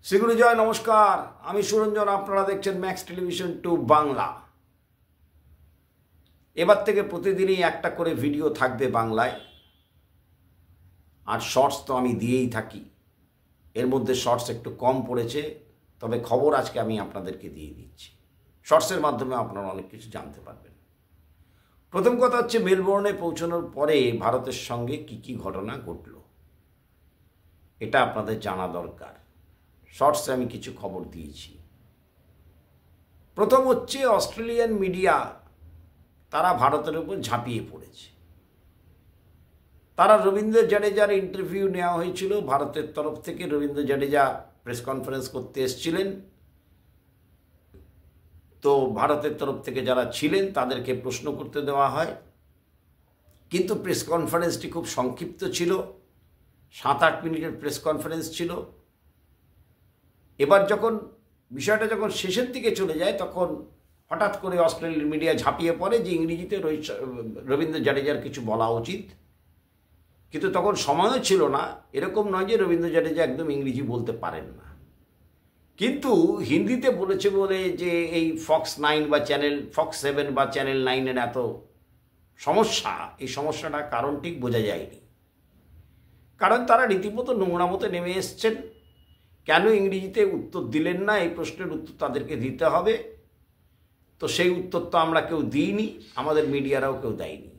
শ্রীগুরু জয় নমস্কার। আমি সুরঞ্জন, আপনারা দেখছেন ম্যাক্স টেলিভিশন 2 বাংলা। এবার থেকে প্রতিদিনই একটা করে ভিডিও থাকবে বাংলায়, আর শর্টস তো আমি দিয়েই থাকি। এর মধ্যে শর্টস একটু কম পড়েছে, তবে খবর আজকে আমি আপনাদেরকে দিয়ে দিচ্ছি। শর্টসের মাধ্যমে আপনারা অনেক কিছু জানতে পারবেন। প্রথম কথা হচ্ছে, মেলবোর্নে পৌঁছানোর পরে ভারতের সঙ্গে কি ঘটনা ঘটল, এটা আপনাদের জানা দরকার। শর্টসে আমি কিছু খবর দিয়েছি। প্রথম হচ্ছে, অস্ট্রেলিয়ান মিডিয়া তারা ভারতের উপর ঝাঁপিয়ে পড়েছে। তারা রবীন্দ্র জাডেজার ইন্টারভিউ নেওয়া হয়েছিল ভারতের তরফ থেকে। রবীন্দ্র জাডেজা প্রেস কনফারেন্স করতে এসেছিলেন, তো ভারতের তরফ থেকে যারা ছিলেন তাদেরকে প্রশ্ন করতে দেওয়া হয়, কিন্তু প্রেস কনফারেন্সটি খুব সংক্ষিপ্ত ছিল, 7-8 মিনিটের প্রেস কনফারেন্স ছিল। এবার বিষয়টা যখন শেষের দিকে চলে যায়, তখন হঠাৎ করে অস্ট্রেলিয়ান মিডিয়া ঝাঁপিয়ে পড়ে যে ইংরেজিতে রবীন্দ্র জাডেজার কিছু বলা উচিত, কিন্তু তখন সময়ও ছিল না। এরকম নয় যে রবীন্দ্র জাডেজা একদম ইংরেজি বলতে পারেন না, কিন্তু হিন্দিতে বলেছে বলে যে এই ফক্স 9 বা ফক্স 7 বা চ্যানেল 9-এর এত সমস্যা, এই সমস্যাটা কারণ ঠিক বোঝা যায়নি। কারণ তারা রীতিমতো নোংরা মতো নেমে এসছেন। কেন ইংরেজিতে উত্তর দিলেন না, এই প্রশ্নের উত্তর তাদেরকে দিতে হবে। তো সেই উত্তর তো আমরা কেউ দিইনি, আমাদের মিডিয়ারাও কেউ দেয়নি।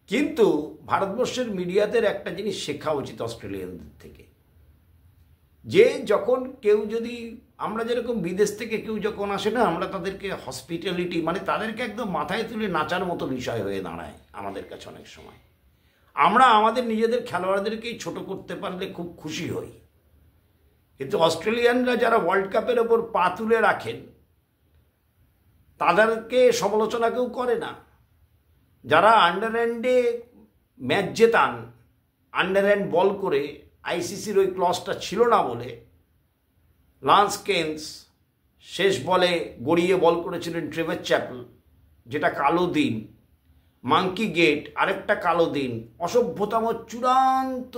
কিন্তু ভারতবর্ষের মিডিয়াদের একটা জিনিস শেখা উচিত অস্ট্রেলিয়ানদের থেকে, যে যখন কেউ যদি, আমরা যেরকম বিদেশ থেকে কেউ যখন আসে না, আমরা তাদেরকে হসপিটালিটি, মানে তাদেরকে একদম মাথায় তুলে নাচার মতো বিষয় হয়ে দাঁড়ায় আমাদের কাছে অনেক সময়। আমরা আমাদের নিজেদের খেলোয়াড়দেরকেই ছোট করতে পারলে খুব খুশি হই, কিন্তু অস্ট্রেলিয়ানরা যারা ওয়ার্ল্ড কাপের ওপর পা তুলে রাখেন তাদেরকে সমালোচনা কেউ করে না। যারা আন্ডারহ্যান্ডে ম্যাচ জেতান, আন্ডারহ্যান্ড বল করে, আইসিসির ওই ক্লজটা ছিল না বলে, লান্স কেন্স শেষ বলে গড়িয়ে বল করেছিলেন ট্রেভার চ্যাপেল, যেটা কালো দিন। মাঙ্কি গেট আরেকটা কালো দিন। অসভ্যতম চূড়ান্ত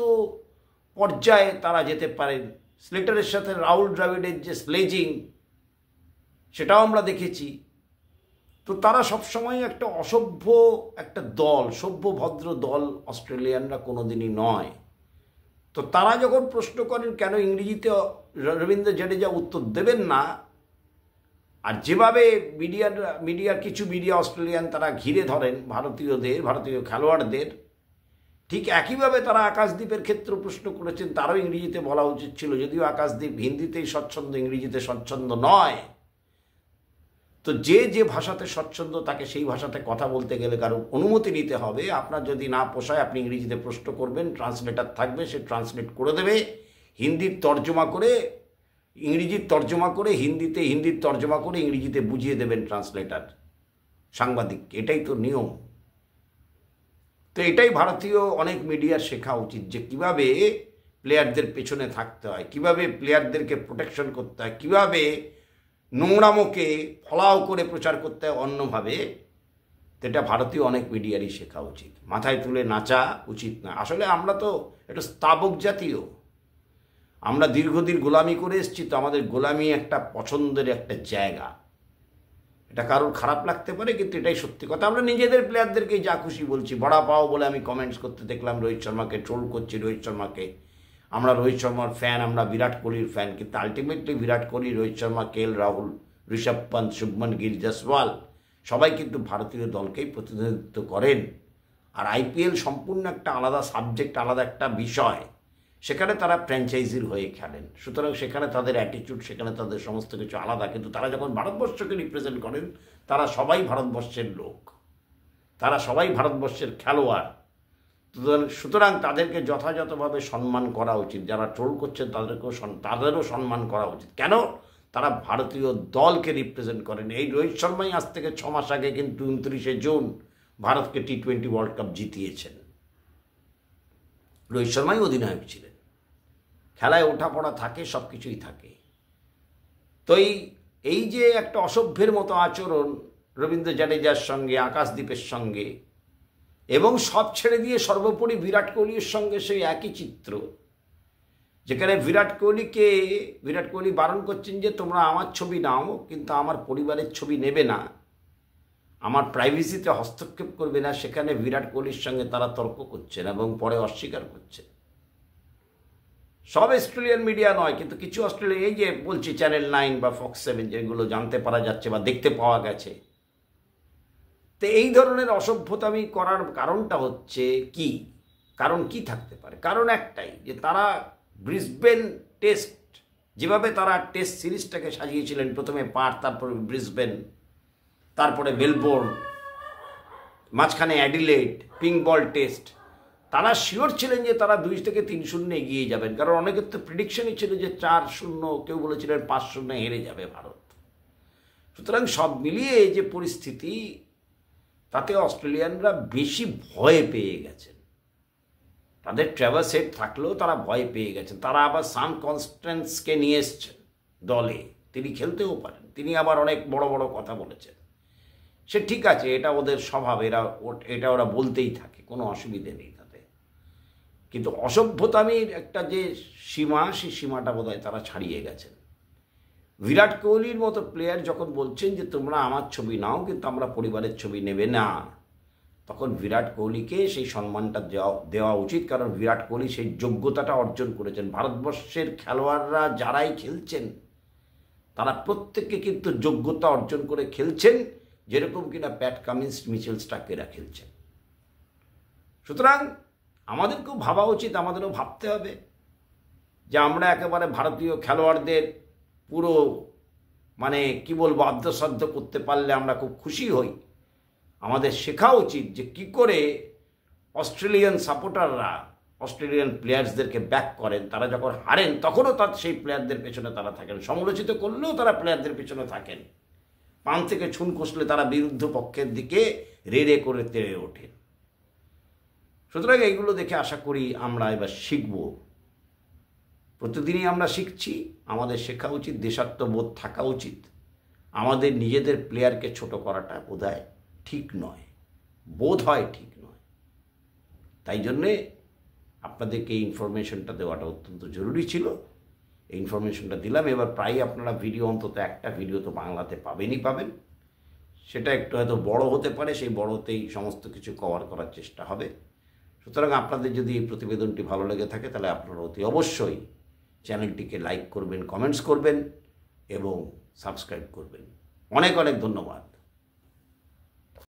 পর্যায়ে তারা যেতে পারেন। স্লেটারের সাথে রাহুল দ্রাবিড়ের যে স্লেজিং, সেটাও আমরা দেখেছি। তো তারা সবসময় একটা অসভ্য একটা দল, সভ্য ভদ্র দল অস্ট্রেলিয়ানরা কোনোদিনই নয়। তো তারা যখন প্রশ্ন করেন কেন ইংরেজিতে রবীন্দ্র জাডেজা উত্তর দেবেন না, আর যেভাবে মিডিয়ার কিছু মিডিয়া অস্ট্রেলিয়ান তারা ঘিরে ধরেন ভারতীয় খেলোয়াড়দের, ঠিক একইভাবে তারা আকাশদ্বীপের ক্ষেত্রে প্রশ্ন করেছেন। তারও ইংরেজিতে বলা উচিত ছিল, যদিও আকাশদ্বীপ হিন্দিতেই স্বচ্ছন্দ, ইংরেজিতে স্বচ্ছন্দ নয়। তো যে ভাষাতে স্বচ্ছন্দ তাকে সেই ভাষাতে কথা বলতে গেলে কারো অনুমতি নিতে হবে। আপনার যদি না পোষায় আপনি ইংরেজিতে প্রশ্ন করবেন, ট্রান্সলেটার থাকবে, সে ট্রান্সলেট করে দেবে। হিন্দির তর্জমা করে ইংরেজির তর্জমা করে হিন্দির তর্জমা করে ইংরেজিতে বুঝিয়ে দেবেন ট্রান্সলেটার সাংবাদিককে। এটাই তো নিয়ম। তো এটাই ভারতীয় অনেক মিডিয়ার শেখা উচিত, যে কিভাবে প্লেয়ারদের পেছনে থাকতে হয়, কিভাবে প্লেয়ারদেরকে প্রোটেকশন করতে হয়, কিভাবে নোংরামোকে ফলাও করে প্রচার করতে হয় অন্যভাবে। এটা ভারতীয় অনেক মিডিয়ারই শেখা উচিত। মাথায় তুলে নাচা উচিত না। আসলে আমরা তো একটু স্তাবক জাতীয়, আমরা দীর্ঘদিন গোলামি করে এসেছি, তো আমাদের গোলামি একটা পছন্দের একটা জায়গা। এটা কারোর খারাপ লাগতে পারে, কিন্তু এটাই সত্যি কথা। আমরা নিজেদের প্লেয়ারদেরকে যা খুশি বলছি। বড়া পাও বলে আমি কমেন্টস করতে দেখলাম, রোহিত শর্মাকে ট্রোল করছি। রোহিত শর্মাকে আমরা রোহিত শর্মার ফ্যান, আমরা বিরাট কোহলির ফ্যান, কিন্তু আলটিমেটলি বিরাট কোহলি, রোহিত শর্মা, কেএল রাহুল, ঋষভ পন্ত, শুভমন গিল, জসওয়াল সবাই কিন্তু ভারতীয় দলকেই প্রতিনিধিত্ব করেন। আর আইপিএল সম্পূর্ণ একটা আলাদা সাবজেক্ট, আলাদা একটা বিষয়। সেখানে তারা ফ্র্যাঞ্চাইজির হয়ে খেলেন, সুতরাং সেখানে তাদের অ্যাটিটিউড, সেখানে তাদের সমস্ত কিছু আলাদা। কিন্তু তারা যখন ভারতবর্ষকে রিপ্রেজেন্ট করেন, তারা সবাই ভারতবর্ষের লোক, তারা সবাই ভারতবর্ষের খেলোয়াড়। সুতরাং তাদেরকে যথাযথভাবে সম্মান করা উচিত। যারা ট্রোল করছেন তাদেরও সম্মান করা উচিত। কেন? তারা ভারতীয় দলকে রিপ্রেজেন্ট করেন। এই রোহিত শর্মাই আজ থেকে 6 মাস আগে কিন্তু 29শে জুন ভারতকে টি20 ওয়ার্ল্ড কাপ জিতিয়েছেন। রোহিত শর্মাই অধিনায়ক ছিলেন। খেলায় ওঠাপড়া থাকে, সব কিছুই থাকে। তো এই যে একটা অসভ্যের মতো আচরণ রবীন্দ্র জাডেজার সঙ্গে, আকাশদ্বীপের সঙ্গে, এবং সব ছেড়ে দিয়ে সর্বোপরি বিরাট কোহলির সঙ্গে সেই একই চিত্র, যেখানে বিরাট কোহলি বারণ করছেন যে তোমরা আমার ছবি নাও, কিন্তু আমার পরিবারের ছবি নেবে না, আমার প্রাইভেসিতে হস্তক্ষেপ করবে না, সেখানে বিরাট কোহলির সঙ্গে তারা তর্ক করছেন এবং পরে অস্বীকার করছে। সব অস্ট্রেলিয়ান মিডিয়া নয়, কিন্তু কিছু অস্ট্রেলিয়া, এই যে বলছি চ্যানেল 9 বা ফক্স 7, যেগুলো জানতে পারা যাচ্ছে বা দেখতে পাওয়া গেছে। তো এই ধরনের অসভ্যতামি করার কারণটা হচ্ছে কি? কারণ কি থাকতে পারে? কারণ একটাই, যে তারা ব্রিসবেন টেস্ট, যেভাবে তারা টেস্ট সিরিজটাকে সাজিয়েছিলেন, প্রথমে পার্থ, তারপরে ব্রিসবেন, তারপরে মেলবোর্ন, মাঝখানে অ্যাডিলেড, পিঙ্ক বল টেস্ট, তারা শিওর ছিলেন যে তারা 2-3-0 এগিয়ে যাবেন। কারণ অনেকের তো প্রেডিকশনই ছিল যে 4-0, কেউ বলেছিলেন 5-0 হেরে যাবে ভারত। সুতরাং সব মিলিয়ে এই যে পরিস্থিতি, তাতে অস্ট্রেলিয়ানরা বেশি ভয় পেয়ে গেছেন। তাদের ট্রেভার্স হেড থাকলেও তারা ভয় পেয়ে গেছেন। তারা আবার সাম কনস্ট্যান্সকে নিয়ে এসছেন দলে, তিনি খেলতেও পারেন, তিনি আবার অনেক বড় বড় কথা বলেছেন। সে ঠিক আছে, এটা ওদের স্বভাব, এটা ওরা বলতেই থাকে, কোনো অসুবিধে নেই তাতে। কিন্তু অসভ্যতামির একটা যে সীমা, সেই সীমাটা বোধহয় তারা ছাড়িয়ে গেছেন। বিরাট কোহলির মতো প্লেয়ার যখন বলছেন যে তোমরা আমার ছবি নাও, কিন্তু আমরা পরিবারের ছবি নেবে না, তখন বিরাট কোহলিকে সেই সম্মানটা দেওয়া উচিত। কারণ বিরাট কোহলি সেই যোগ্যতাটা অর্জন করেছেন। ভারতবর্ষের খেলোয়াড়রা যারাই খেলছেন, তারা প্রত্যেককে কিন্তু যোগ্যতা অর্জন করে খেলছেন, যেরকম কিনা প্যাট কামিন্স, মিচেল স্টার্কেরা খেলছেন। সুতরাং আমাদেরকেও ভাবা উচিত, আমাদেরও ভাবতে হবে যে আমরা একেবারে ভারতীয় খেলোয়াড়দের পুরো কি বলবো, আদ্যসাধ্য করতে পারলে আমরা খুব খুশি হই। আমাদের শেখা উচিত যে কি করে অস্ট্রেলিয়ান সাপোর্টাররা অস্ট্রেলিয়ান প্লেয়ার্সদেরকে ব্যাক করেন। তারা যখন হারেন তখনও সেই প্লেয়ারদের পেছনে তারা থাকেন, সমালোচিত করলেও তারা প্লেয়ারদের পেছনে থাকেন। পান থেকে ছুন কষলে তারা বিরুদ্ধ পক্ষের দিকে রে করে তেড়ে ওঠেন। সুতরাং এইগুলো দেখে আশা করি আমরা এবার শিখব। প্রতিদিনই আমরা শিখছি, আমাদের শেখা উচিত, দেশাত্মবোধ থাকা উচিত। আমাদের নিজেদের প্লেয়ারকে ছোট করাটা বোধহয় ঠিক নয়, বোধ হয় ঠিক নয়। তাই জন্যে আপনাদেরকে এই ইনফরমেশনটা দেওয়াটা অত্যন্ত জরুরি ছিল। এই ইনফরমেশনটা দিলাম। এবার প্রায় আপনারা ভিডিও, অন্তত একটা ভিডিও তো বাংলাতে পাবেন। সেটা একটু হয়তো বড় হতে পারে, সেই বড়তেই সমস্ত কিছু কভার করার চেষ্টা হবে। সুতরাং আপনাদের যদি এই প্রতিবেদনটি ভালো লেগে থাকে, তাহলে আপনারা অতি অবশ্যই চ্যানেলটিকে লাইক করবেন, কমেন্টস করবেন এবং সাবস্ক্রাইব করবেন। অনেক অনেক ধন্যবাদ।